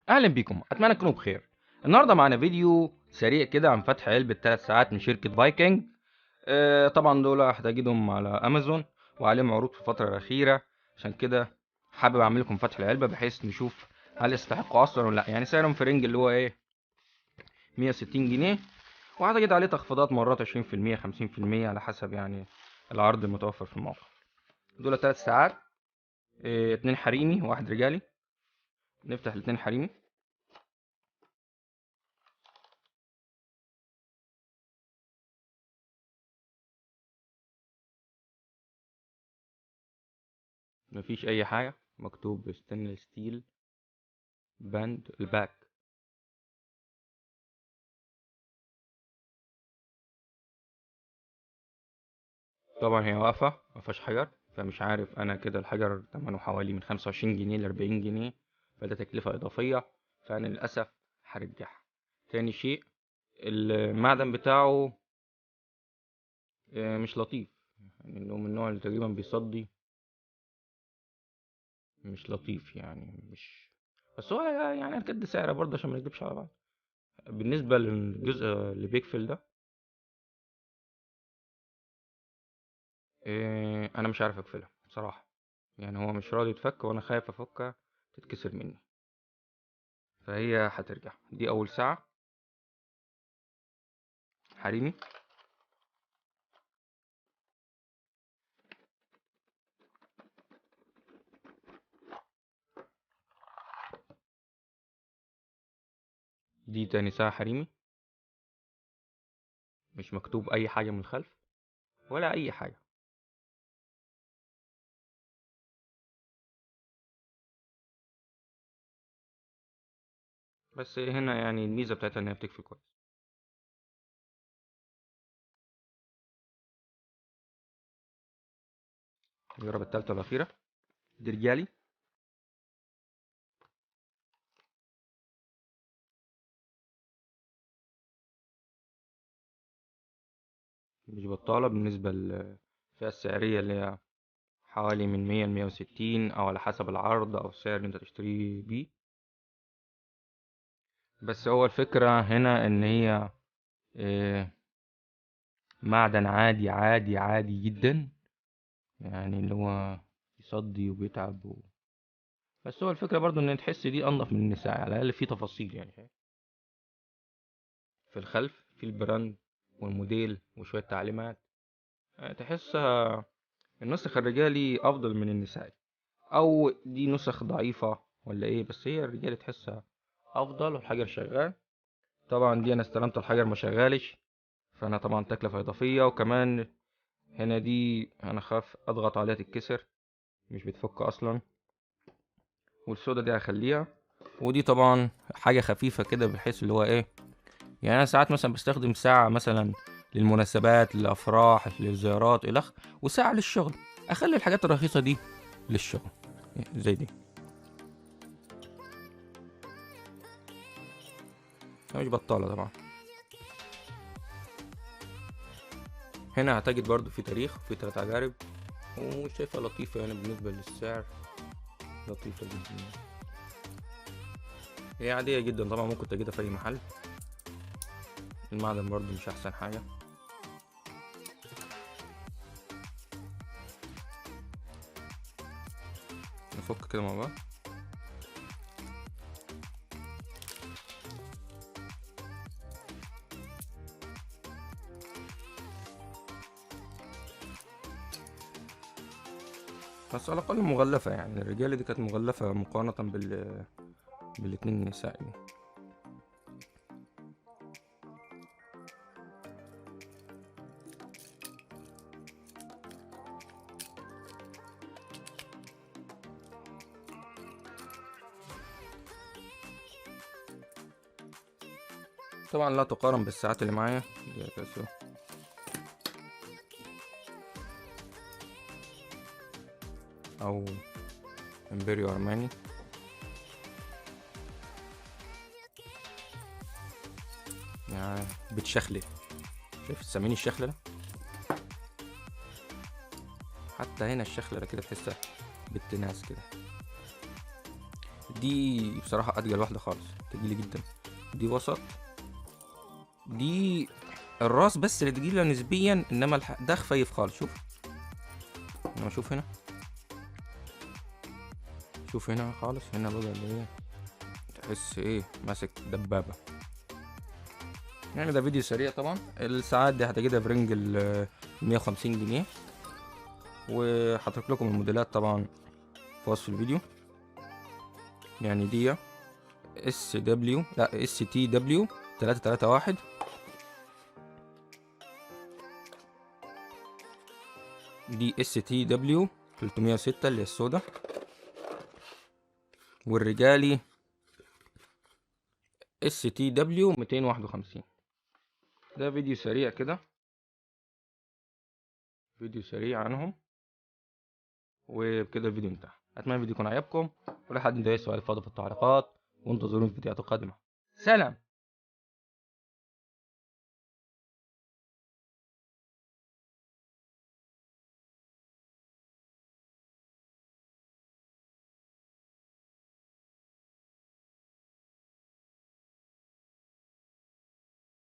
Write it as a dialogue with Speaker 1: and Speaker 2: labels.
Speaker 1: اهلا بيكم، اتمنى تكونوا بخير. النهارده معانا فيديو سريع كده عن فتح علبة 3 ساعات من شركة فايكنج. طبعا دول هتجدهم على امازون وعليهم عروض في الفترة الأخيرة. عشان كده حابب اعمل لكم فتح العلبة بحيث نشوف هل يستحقوا اصلا ولا لا. يعني سعرهم في رينج اللي هو ايه 160 جنيه، وهتجد عليه تخفيضات مرات 20% 50% على حسب يعني العرض المتوفر في الموقع. دول 3 ساعات، اتنين حريمي وواحد رجالي. نفتح الاتنين حريمي. مفيش اي حاجة، مكتوب ستانلس ستيل باند الباك. طبعا هي واقفة مفيهاش حجر، فمش عارف انا كده الحجر تمنه حوالي من 25 جنيه ل40 جنيه، فده تكلفة اضافية، فانا للأسف هرجعها. تاني شيء، المعدن بتاعه مش لطيف، يعني انه من النوع اللي تقريبا بيصدي، مش لطيف يعني، مش بس هو يعني قد سعره برضه عشان ما نكدبش على بعض. بالنسبة للجزء اللي بيقفل ده، انا مش عارف اقفلها بصراحة. يعني هو مش راضي يتفك وانا خايف افكها تتكسر مني، فهي هترجع. دي اول ساعة حريمي. دي تاني ساعة حريمي، مش مكتوب اي حاجة من الخلف ولا اي حاجة. بس هنا يعني الميزة بتاعتها انها بتكفي كويس. نجرب التالتة الاخيرة. دي رجالي. مش بطالة بالنسبة للفئة السعرية اللي هي حوالي من 100 ل160، او على حسب العرض او السعر اللي انت تشتريه بيه. بس هو الفكرة هنا ان هي آه، معدن عادي عادي عادي جدا، يعني اللي هو يصدي وبيتعب بس هو الفكرة برضو ان تحس دي انضف من النساء، على الاقل في تفاصيل يعني في الخلف في البراند والموديل وشوية تعليمات. تحسها النسخ الرجالي افضل من النسائي، او دي نسخ ضعيفة ولا ايه؟ بس هي الرجالي تحسها افضل والحجر شغال. طبعا دي انا استلمت الحجر ما شغالش، فانا طبعا تكلفة اضافية. وكمان هنا دي انا خاف اضغط عليها تتكسر، مش بتفك اصلا. والسودا دي هخليها. ودي طبعا حاجة خفيفة كده بحيث اللي هو ايه، يعني انا ساعات مثلا بستخدم ساعة مثلا للمناسبات للافراح للزيارات الخ، وساعة للشغل. اخلي الحاجات الرخيصة دي للشغل زي دي. مش بطالة طبعا. هنا هتجد برضو في تاريخ وفي 3 عجارب، وشايفها لطيفة يعني بالنسبة للسعر، لطيفة جدا. هي عادية جدا طبعا، ممكن تجدها في اي محل. المعدن برضو مش احسن حاجة. نفك كده مع بعض. بس على الأقل مغلفة، يعني الرجالة دي كانت مغلفة مقارنة بالاتنين النساء دي. طبعا لا تقارن بالساعات اللي معايا دي كاسيو أو امبريو أرماني. يعني بتشخلل، شايف سامين الشخللة؟ حتى هنا الشخللة كده تحسها بالتناس كده. دي بصراحة اتقل واحدة خالص، تقيلة جدا. دي وسط. دي الراس بس اللي تقيلة نسبيا، انما ده خفيف خالص. شوف، انما شوف هنا، شوف هنا خالص، هنا بقى اللي هي تحس ايه ماسك دبابة. يعني ده فيديو سريع طبعا. الساعات دي هتجدها في رينج ال 150 جنيه، وهترك لكم الموديلات طبعا في وصف الفيديو. يعني دي اس دبليو، لا اس تي دبليو 331. دي اس تي دبليو 306 اللي هي السودا. والرجالي اس تي دبليو 251. ده فيديو سريع كده، فيديو سريع عنهم. وبكده الفيديو انتهى. اتمنى الفيديو يكون عجبكم، ولو حد عنده اي سؤال فاضي في التعليقات، وانتظروني في الفيديوهات القادمة. سلام.